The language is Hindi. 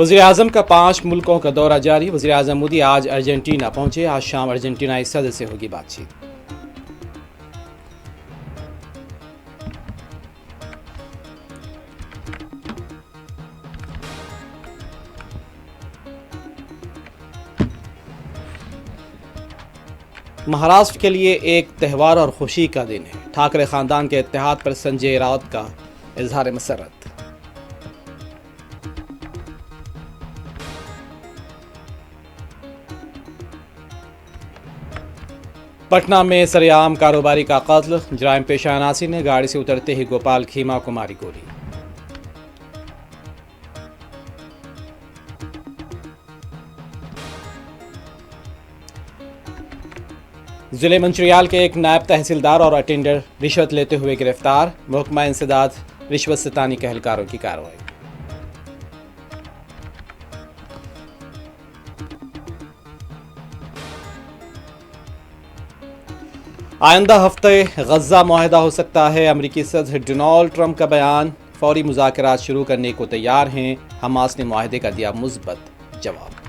वज़ीर-ए-आज़म का 5 मुल्कों का दौरा जारी। वज़ीर-ए-आज़म मोदी आज अर्जेंटीना पहुंचे। आज शाम अर्जेंटीनाई सदर से होगी बातचीत। महाराष्ट्र के लिए एक त्यौहार और खुशी का दिन है। ठाकरे खानदान के इत्तेहाद पर संजय राउत का इजहार मसरत। पटना में सरेआम कारोबारी का कत्ल। जराइम पेशा अनासी ने गाड़ी से उतरते ही गोपाल खीमा को मारी गोली। जिले मंचिरियाल के एक नायब तहसीलदार और अटेंडर रिश्वत लेते हुए गिरफ्तार। महकमा इंसदाद रिश्वत सितानी के एहलकारों की कार्रवाई। आइंदा हफ्ते गजा मुआहदा हो सकता है। अमरीकी सदर डोनाल्ड ट्रंप का बयान। फौरी मुज़ाकरात शुरू करने को तैयार हैं। हमास ने मुआहदे का दिया मुस्बत जवाब।